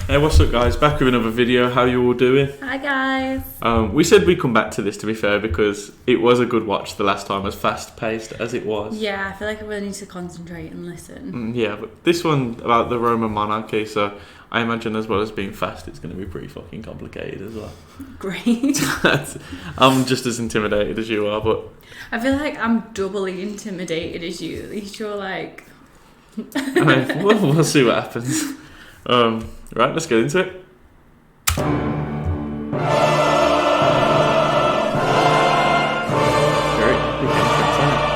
Hey, what's up, guys? Back with another video. How you all doing? Hi, guys. We said we'd come back to this, to be fair, because it was a good watch the last time, as fast-paced as it was. Yeah, I feel like I really need to concentrate and listen. Yeah, but this one about the Roman monarchy, so I imagine as well as being fast, it's going to be pretty fucking complicated as well. Great. I'm just as intimidated as you are, but... I feel like I'm doubly intimidated as you. At least you're like... I mean, we'll see what happens. Right, let's get into it.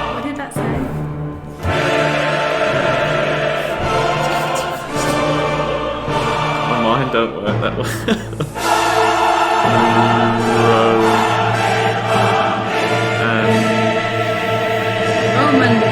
What did that say? My mind don't work that way. Romans.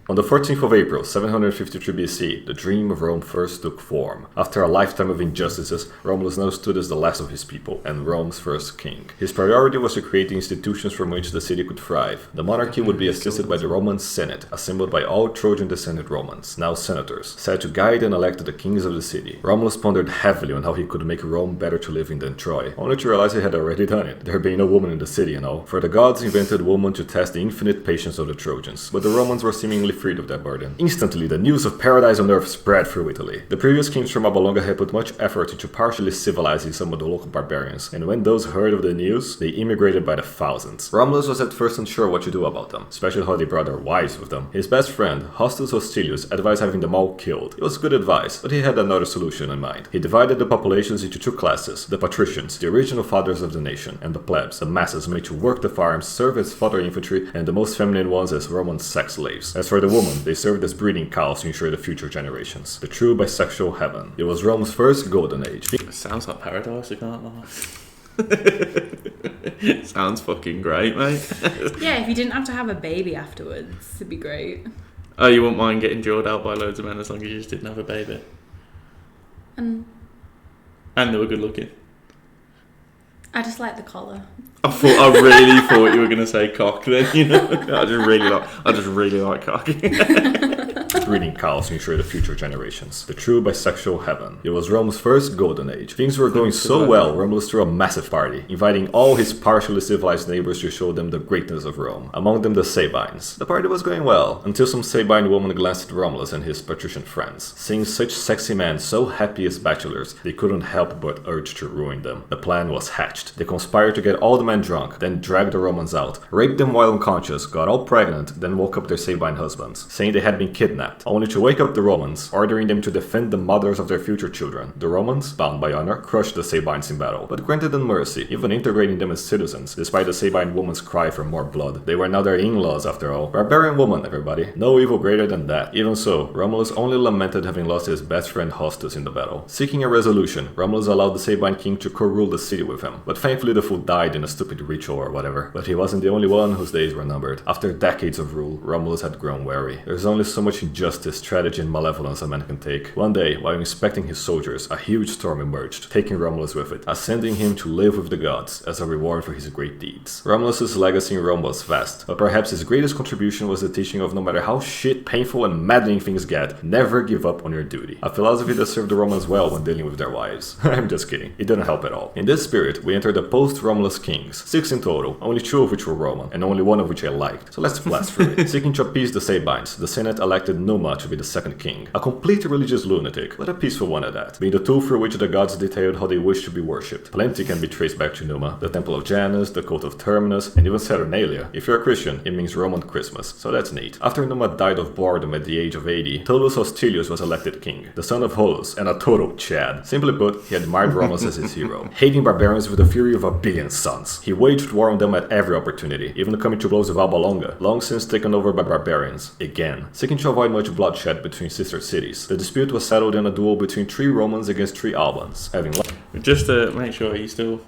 On the 14th of April, 753 BC, the dream of Rome first took form. After a lifetime of injustices, Romulus now stood as the last of his people and Rome's first king. His priority was to create the institutions from which the city could thrive. The monarchy would be assisted by the Roman Senate, assembled by all Trojan-descended Romans, now senators, set to guide and elect the kings of the city. Romulus pondered heavily on how he could make Rome better to live in than Troy, only to realize he had already done it, there being no woman in the city and all. For the gods invented woman to test the infinite patience of the Trojans, but the Romans were seemingly freed of that burden. Instantly, the news of paradise on earth spread through Italy. The previous kings from Alba Longa had put much effort into partially civilizing some of the local barbarians, and when those heard of the news, they immigrated by the thousands. Romulus was at first unsure what to do about them, especially how they brought their wives with them. His best friend, Hostus Hostilius, advised having them all killed. It was good advice, but he had another solution in mind. He divided the populations into two classes: the patricians, the original fathers of the nation, and the plebs, the masses made to work the farms, serve as fodder infantry, and the most feminine ones as Roman sex slaves. As for the women, they served as breeding cows to ensure the future generations. The true bisexual heaven. It was Rome's first golden age. It sounds like paradise, you can't lie. Sounds fucking great, mate. Yeah, if you didn't have to have a baby afterwards, it'd be great. Oh, you wouldn't mind getting drilled out by loads of men as long as you just didn't have a baby? And they were good looking. I just like the collar. I really thought you were going to say cock then, you know. I just really like cock. Breeding cows to ensure the future generations. The true bisexual heaven. It was Rome's first golden age. Things were going so well, Romulus threw a massive party, inviting all his partially civilized neighbors to show them the greatness of Rome. Among them the Sabines. The party was going well, until some Sabine woman glanced at Romulus and his patrician friends. Seeing such sexy men so happy as bachelors, they couldn't help but urge to ruin them. The plan was hatched. They conspired to get all the men drunk, then drag the Romans out, rape them while unconscious, got all pregnant, then woke up their Sabine husbands, saying they had been kidnapped, only to wake up the Romans, ordering them to defend the mothers of their future children. The Romans, bound by honor, crushed the Sabines in battle, but granted them mercy, even integrating them as citizens, despite the Sabine woman's cry for more blood. They were now their in-laws after all. Barbarian woman, everybody. No evil greater than that. Even so, Romulus only lamented having lost his best friend Hostus in the battle. Seeking a resolution, Romulus allowed the Sabine king to co-rule the city with him, but thankfully the fool died in a stupid ritual or whatever. But he wasn't the only one whose days were numbered. After decades of rule, Romulus had grown wary. There's only so much injustice, tragedy, and malevolence a man can take. One day, while inspecting his soldiers, a huge storm emerged, taking Romulus with it, ascending him to live with the gods as a reward for his great deeds. Romulus's legacy in Rome was vast, but perhaps his greatest contribution was the teaching of no matter how shit, painful, and maddening things get, never give up on your duty. A philosophy that served the Romans well when dealing with their wives. I'm just kidding. It didn't help at all. In this spirit, we enter the post-Romulus kings, 6 in total, only 2 of which were Roman, and only 1 of which I liked. So let's blast through it. Seeking to appease the Sabines, the Senate elected Numa to be the second king. A complete religious lunatic, but a peaceful one at that, being the tool through which the gods detailed how they wish to be worshipped. Plenty can be traced back to Numa, the Temple of Janus, the cult of Terminus, and even Saturnalia. If you're a Christian, it means Roman Christmas, so that's neat. After Numa died of boredom at the age of 80, Tullus Hostilius was elected king, the son of Holus, and a total Chad. Simply put, he admired Romulus as his hero, hating barbarians with the fury of a billion suns. He waged war on them at every opportunity, even coming to blows with Alba Longa, long since taken over by barbarians, again. Seeking to avoid much bloodshed between sister cities, the dispute was settled in a duel between 3 Romans against 3 Albans, having just to make sure you still...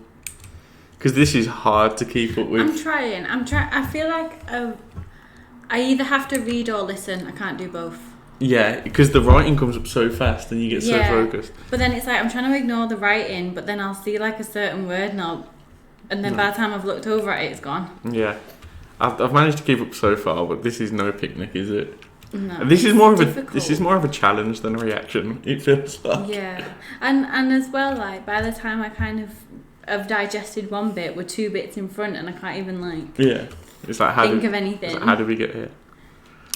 Because this is hard to keep up with. I'm trying. I feel like I either have to read or listen. I can't do both. Yeah, because the writing comes up so fast and you get so focused. But then it's like I'm trying to ignore the writing, but then I'll see like a certain word and then by the time I've looked over at it, it's gone. Yeah. I've managed to keep up so far, but this is no picnic, is it? No, This is it's more of difficult. a challenge than a reaction. It feels like. Yeah, and as well, like by the time I kind of have digested one bit, we're 2 bits in front, and I can't even like Yeah. It's like think of anything. how did we get here?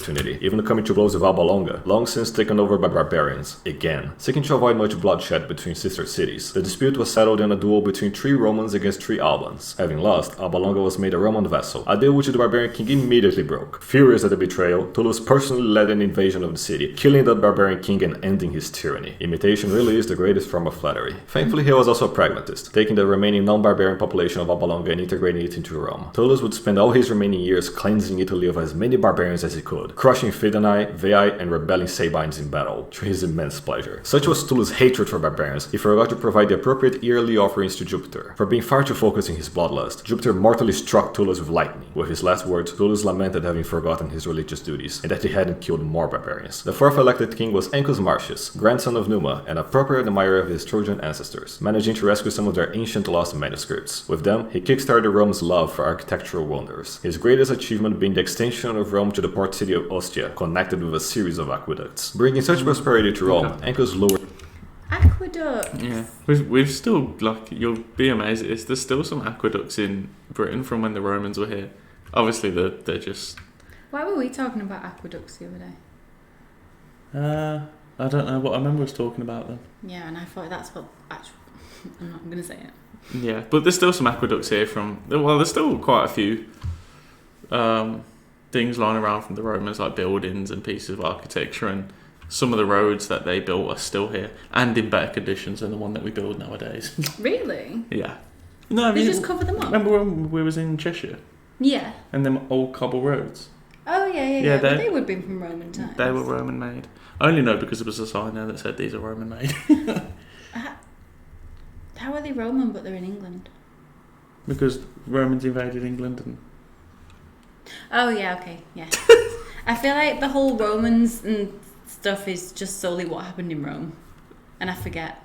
Opportunity, even coming to blows with Alba Longa, long since taken over by barbarians, again. Seeking to avoid much bloodshed between sister cities, the dispute was settled in a duel between 3 Romans against 3 Albans. Having lost, Alba Longa was made a Roman vassal, a deal which the barbarian king immediately broke. Furious at the betrayal, Tullus personally led an invasion of the city, killing that barbarian king and ending his tyranny. Imitation really is the greatest form of flattery. Thankfully, he was also a pragmatist, taking the remaining non-barbarian population of Alba Longa and integrating it into Rome. Tullus would spend all his remaining years cleansing Italy of as many barbarians as he could, crushing Fidenae, Veii, and rebelling Sabines in battle, to his immense pleasure. Such was Tullus' hatred for barbarians, he forgot to provide the appropriate yearly offerings to Jupiter. For being far too focused in his bloodlust, Jupiter mortally struck Tullus with lightning. With his last words, Tullus lamented having forgotten his religious duties, and that he hadn't killed more barbarians. The 4th elected king was Ancus Marcius, grandson of Numa, and a proper admirer of his Trojan ancestors, managing to rescue some of their ancient lost manuscripts. With them, he kickstarted Rome's love for architectural wonders, his greatest achievement being the extension of Rome to the port city of Ostia, connected with a series of aqueducts. Bringing such prosperity to Rome, Ancus lowered... Aqueduct. Yeah, we've still, like, you'll be amazed at this. There's still some aqueducts in Britain from when the Romans were here. Obviously, they're just. Why were we talking about aqueducts the other day? I don't know what I remember us talking about them. Yeah, and I thought that's what actually. I'm not going to say it. Yeah, but there's still some aqueducts here from. Well, there's still quite a few things lying around from the Romans, like buildings and pieces of architecture, and some of the roads that they built are still here and in better conditions than the one that we build nowadays. Really? Yeah. No, They just cover them up? Remember when we was in Cheshire Yeah. and them old cobble roads? Oh, yeah. Yeah, But they would have been from Roman times. They were Roman made. I only know because there was a sign there that said these are Roman made. How are they Roman but they're in England? Because Romans invaded England and... Oh, yeah, okay, yeah. I feel like the whole Romans and stuff is just solely what happened in Rome. And I forget.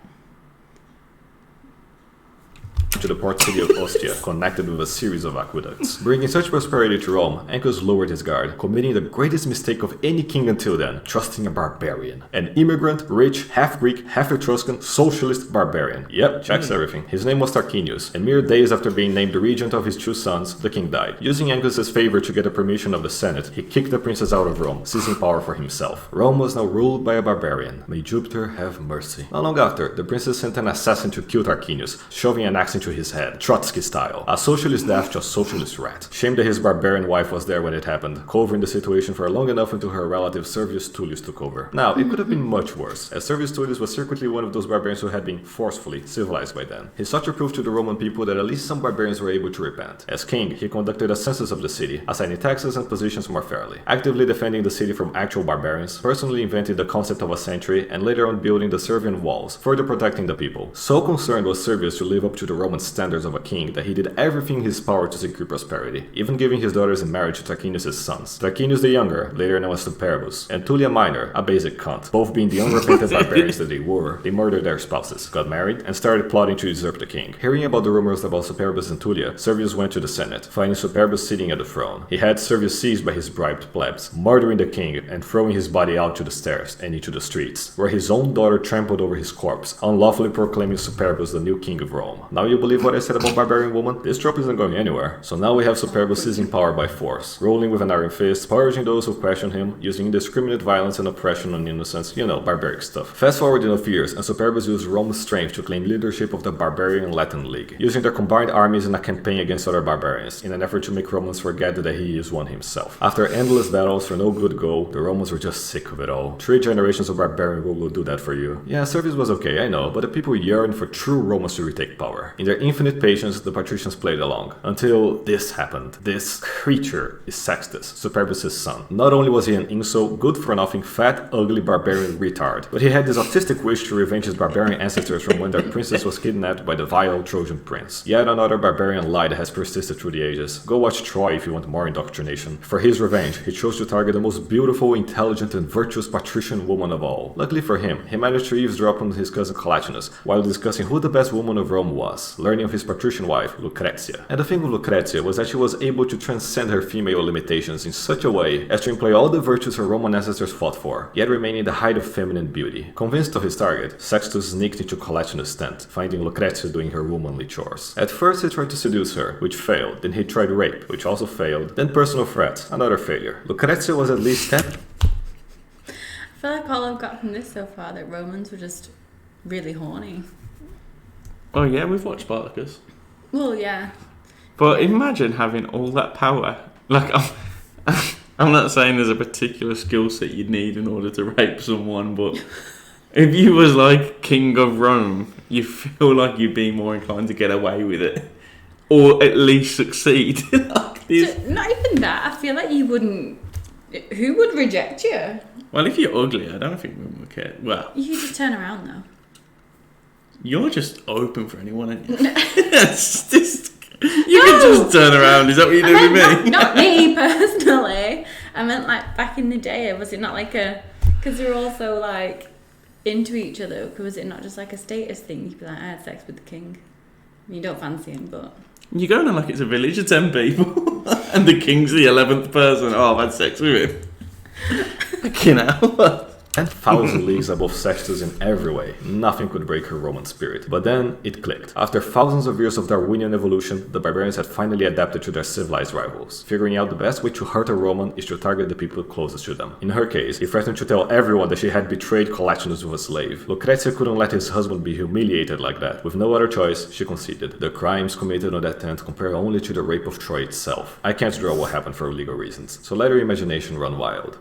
To the port city of Ostia, connected with a series of aqueducts. Bringing such prosperity to Rome, Ancus lowered his guard, committing the greatest mistake of any king until then, trusting a barbarian. An immigrant, rich, half-Greek, half-Etruscan, socialist barbarian. Yep, checks everything. His name was Tarquinius, and mere days after being named the regent of his 2 sons, the king died. Using Ancus's favor to get the permission of the Senate, he kicked the princess out of Rome, seizing power for himself. Rome was now ruled by a barbarian. May Jupiter have mercy. Not long after, the princess sent an assassin to kill Tarquinius, shoving an axe into his head, Trotsky style. A socialist death to a socialist rat. Shame that his barbarian wife was there when it happened, covering the situation for long enough until her relative Servius Tullius took over. Now, it could have been much worse, as Servius Tullius was secretly one of those barbarians who had been forcefully civilized by then. His such proved to the Roman people that at least some barbarians were able to repent. As king, he conducted a census of the city, assigning taxes and positions more fairly, actively defending the city from actual barbarians, personally invented the concept of a sentry, and later on building the Servian walls, further protecting the people. So concerned was Servius to live up to the Roman standards of a king that he did everything in his power to secure prosperity, even giving his daughters in marriage to Tarquinius' sons. Tarquinius the Younger, later known as Superbus, and Tullia Minor, a basic cunt. Both being the unrepentant barbarians that they were, they murdered their spouses, got married, and started plotting to usurp the king. Hearing about the rumors about Superbus and Tullia, Servius went to the Senate, finding Superbus sitting at the throne. He had Servius seized by his bribed plebs, murdering the king and throwing his body out to the stairs and into the streets, where his own daughter trampled over his corpse, unlawfully proclaiming Superbus the new king of Rome. Now you believe what I said about barbarian woman? This trope isn't going anywhere. So now we have Superbus seizing power by force, rolling with an iron fist, purging those who question him, using indiscriminate violence and oppression on innocents, you know, barbaric stuff. Fast forward enough years, and Superbus used Rome's strength to claim leadership of the Barbarian Latin League, using their combined armies in a campaign against other barbarians, in an effort to make Romans forget that he is one himself. After endless battles for no good goal, the Romans were just sick of it all. 3 generations of barbarian rule will do that for you. Yeah, service was okay, I know, but the people yearned for true Romans to retake power. In their infinite patience, the patricians played along, until this happened. This creature is Sextus, Superbus' son. Not only was he an insult, good-for-nothing, fat, ugly barbarian retard, but he had this autistic wish to revenge his barbarian ancestors from when their princess was kidnapped by the vile Trojan prince. Yet another barbarian lie that has persisted through the ages. Go watch Troy if you want more indoctrination. For his revenge, he chose to target the most beautiful, intelligent, and virtuous patrician woman of all. Luckily for him, he managed to eavesdrop on his cousin Collatinus, while discussing who the best woman of Rome was. learning of his patrician wife, Lucretia. And the thing with Lucretia was that she was able to transcend her female limitations in such a way as to employ all the virtues her Roman ancestors fought for, yet remain in the height of feminine beauty. Convinced of his target, Sextus sneaked into Collatinus' tent, finding Lucretia doing her womanly chores. At first he tried to seduce her, which failed, then he tried rape, which also failed, then personal threat, another failure. Lucretia was at least 10. I feel like all I've got from this so far that Romans were just really horny. Oh yeah, we've watched Spartacus. Well, yeah. But imagine having all that power. Like, I'm not saying there's a particular skill set you'd need in order to rape someone, but if you was like king of Rome, you feel like you'd be more inclined to get away with it. Or at least succeed. Like this. Not even that. I feel like you wouldn't... Who would reject you? Well, if you're ugly, I don't think women would care. Well, You could just turn around, though. you're just open for anyone, aren't you? It's just, you can just turn around. Is that what you're doing with me? Not me, personally. I meant, like, back in the day, was it not like a... Because they were all so, like, into each other. Was it not just, like, a status thing? You'd be like, I had sex with the king. I mean, you don't fancy him, but... You're going on like it's a village of 10 people. And the king's the 11th person. Oh, I've had sex with him. Fucking hell. And 1,000 leagues above Sextus in every way, nothing could break her Roman spirit. But then it clicked. After thousands of years of Darwinian evolution, the barbarians had finally adapted to their civilized rivals, figuring out the best way to hurt a Roman is to target the people closest to them. In her case, he threatened to tell everyone that she had betrayed Collatinus with a slave. Lucretia couldn't let his husband be humiliated like that. With no other choice, she conceded. The crimes committed on that tent compare only to the rape of Troy itself. I can't draw what happened for legal reasons, so let your imagination run wild.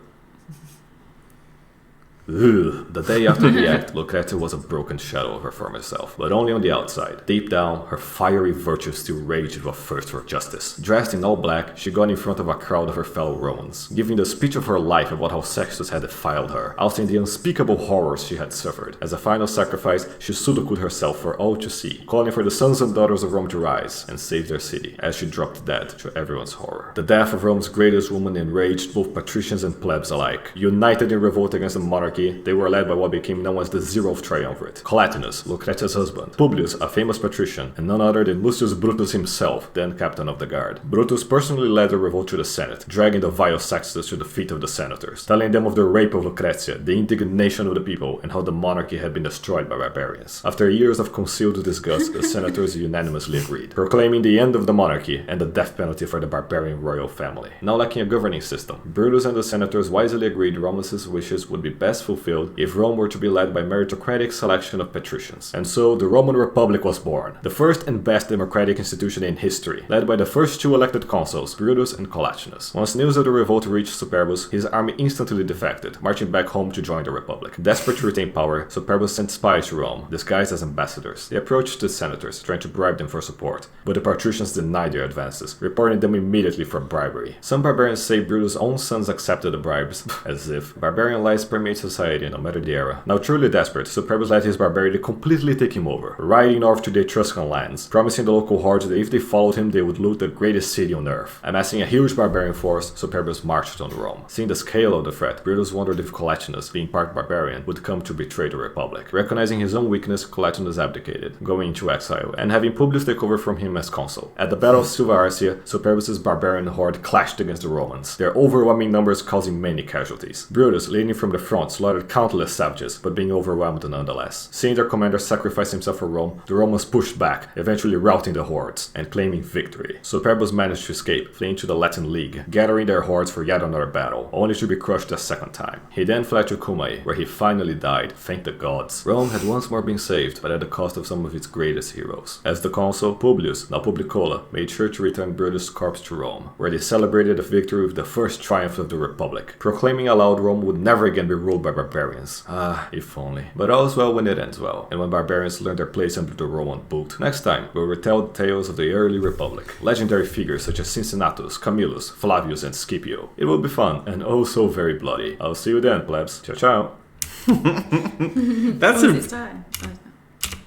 Ugh. The day after the act, Lucretia was a broken shadow of her former self, but only on the outside. Deep down, her fiery virtue still raged with a thirst for justice. Dressed in all black, she got in front of a crowd of her fellow Romans, giving the speech of her life about how Sextus had defiled her, ousting the unspeakable horrors she had suffered. As a final sacrifice, she sudoku'd herself for all to see, calling for the sons and daughters of Rome to rise and save their city, as she dropped dead to everyone's horror. The death of Rome's greatest woman enraged both patricians and plebs alike. United in revolt against the monarchy, they were led by what became known as the Zeroth Triumvirate. Collatinus, Lucretia's husband, Publius, a famous patrician, and none other than Lucius Brutus himself, then captain of the guard. Brutus personally led the revolt to the Senate, dragging the vile Sextus to the feet of the senators, telling them of the rape of Lucretia, the indignation of the people, and how the monarchy had been destroyed by barbarians. After years of concealed disgust, the senators unanimously agreed, proclaiming the end of the monarchy and the death penalty for the barbarian royal family. Now lacking a governing system, Brutus and the senators wisely agreed Romulus's wishes would be best fulfilled if Rome were to be led by meritocratic selection of patricians. And so the Roman Republic was born, the first and best democratic institution in history, led by the first two elected consuls, Brutus and Collatinus. Once news of the revolt reached Superbus, his army instantly defected, marching back home to join the Republic. Desperate to retain power, Superbus sent spies to Rome, disguised as ambassadors. They approached the senators, trying to bribe them for support, but the patricians denied their advances, reporting them immediately for bribery. Some barbarians say Brutus' own sons accepted the bribes, as if. Barbarian lies permeate society no matter the era. Now truly desperate, Superbus let his barbarian completely take him over, riding north to the Etruscan lands, promising the local hordes that if they followed him they would loot the greatest city on earth. Amassing a huge barbarian force, Superbus marched on Rome. Seeing the scale of the threat, Brutus wondered if Collatinus, being part barbarian, would come to betray the Republic. Recognizing his own weakness, Collatinus abdicated, going into exile, and having Publius take over from him as consul. At the Battle of Silva Arcia, Superbus' barbarian horde clashed against the Romans, their overwhelming numbers causing many casualties. Brutus, leading from the front, slaughtered countless savages, but being overwhelmed nonetheless. Seeing their commander sacrifice himself for Rome, the Romans pushed back, eventually routing the hordes and claiming victory. Superbus managed to escape, fleeing to the Latin League, gathering their hordes for yet another battle, only to be crushed a second time. He then fled to Cumae, where he finally died, thank the gods. Rome had once more been saved, but at the cost of some of its greatest heroes. As the consul, Publius, now Publicola, made sure to return Brutus' corpse to Rome, where they celebrated the victory with the first triumph of the Republic, proclaiming aloud Rome would never again be ruled by barbarians. Ah, if only. But all's well when it ends well, and when barbarians learn their place under the Roman boot. Next time, we'll retell the tales of the early Republic, legendary figures such as Cincinnatus, Camillus, Flavius, and Scipio. It will be fun, and oh so very bloody. I'll see you then, plebs. Ciao ciao.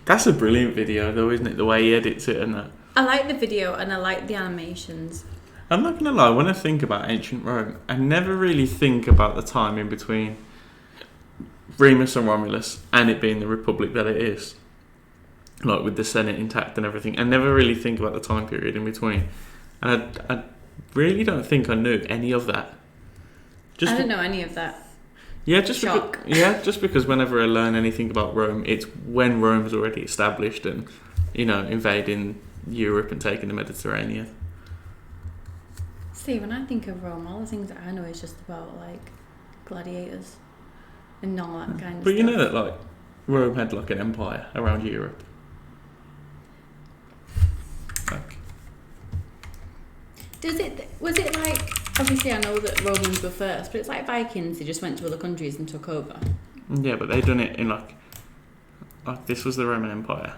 That's a brilliant video though, isn't it? The way he edits it and that. I like the video and I like the animations. I'm not gonna lie, when I think about ancient Rome, I never really think about the time in between Remus and Romulus and it being the Republic that it is. like with the Senate intact and everything, and never really think about the time period in between. And I really don't think I knew any of that. I didn't know any of that. Yeah, just because whenever I learn anything about Rome, it's when Rome was already established and, invading Europe and taking the Mediterranean. See, when I think of Rome, all the things that I know is just about, like, gladiators and all that kind of stuff. But you know that, like, Rome had, like, an empire around Europe. Like, was it like, obviously I know that Romans were first, but it's like Vikings, they just went to other countries and took over. yeah, but they done it in, like this was the Roman Empire.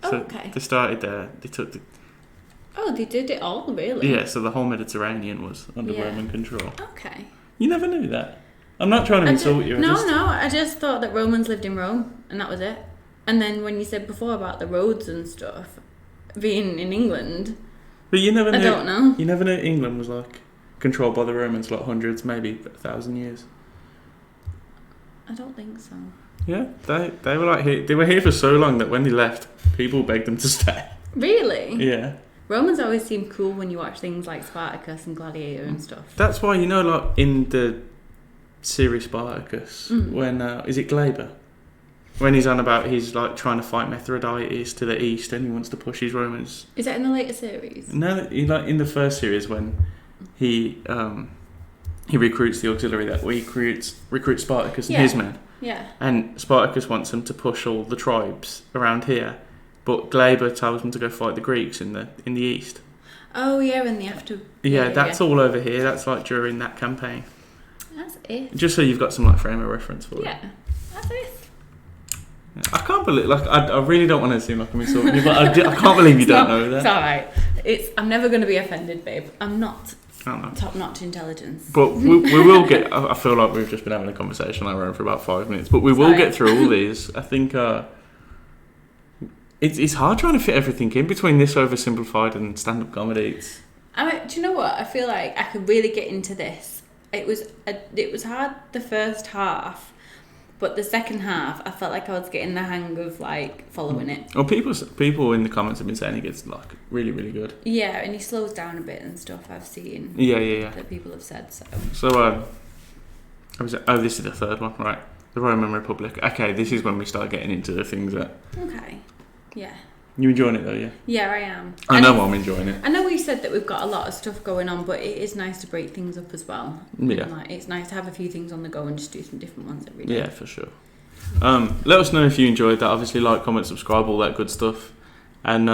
So okay. they started there, they took the... Oh, they did it all, really? Yeah, so the whole Mediterranean was under Roman control. Okay. You never knew that? I'm not trying to insult you. No, I just thought that Romans lived in Rome, and that was it. And then when you said before about the roads and stuff being in England... But you never knew... I don't know. You never knew England was, like, controlled by the Romans for, like, hundreds, maybe 1,000 years. I don't think so. Yeah, they were, like, here. They were here for so long that when they left, people begged them to stay. Really? Yeah. Romans always seem cool when you watch things like Spartacus and Gladiator and stuff. That's why, like, in the series Spartacus, when... is it Glaber? When he's on about he's like trying to fight Mithridates to the east and he wants to push his Romans. Is that in the later series? No, like in the first series when he recruits the auxiliary that recruits Spartacus and his men. Yeah. And Spartacus wants him to push all the tribes around here, but Glaber tells him to go fight the Greeks in the east. Oh yeah, in the after. Yeah, that's all over here. That's like during that campaign. That's it. Just so you've got some like frame of reference for it. Yeah, that's it. I can't believe, like, I really don't want to seem like I'm insulting you, but I can't believe you don't know that. It's alright. I'm never going to be offended, babe. I'm not I don't know. top-notch intelligence. But we will get, I feel like we've just been having a conversation on our own for about 5 minutes, but we will get through all these. I think it's hard trying to fit everything in between this oversimplified and stand-up comedy. Do you know what? I feel like I could really get into this. It was hard the first half. But the second half, I felt like I was getting the hang of, like, following it. Well, people in the comments have been saying he gets, like, really, really good. Yeah, and he slows down a bit and stuff, I've seen. Yeah. That people have said, so. So, this is the third one, right? The Roman Republic. Okay, this is when we start getting into the things that... Okay, yeah. You enjoying it, though, yeah? Yeah, I am. I know I'm enjoying it. I know we said that we've got a lot of stuff going on, but it is nice to break things up as well. Yeah. Like, it's nice to have a few things on the go and just do some different ones every day. Yeah, for sure. Let us know if you enjoyed that. Obviously, like, comment, subscribe, all that good stuff. And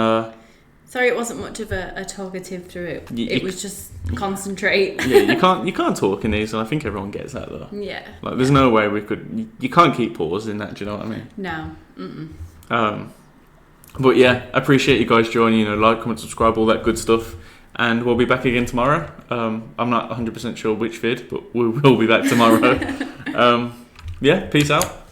sorry, it wasn't much of a talkative through it. It was just concentrate. Yeah, you can't talk in these, and I think everyone gets that though. Yeah. Like, there's no way we could. You can't keep pausing that. Do you know what I mean? No. Mm-mm. But yeah, I appreciate you guys joining. Like, comment, subscribe, all that good stuff. And we'll be back again tomorrow. I'm not 100% sure which vid, but we will be back tomorrow. Yeah, peace out.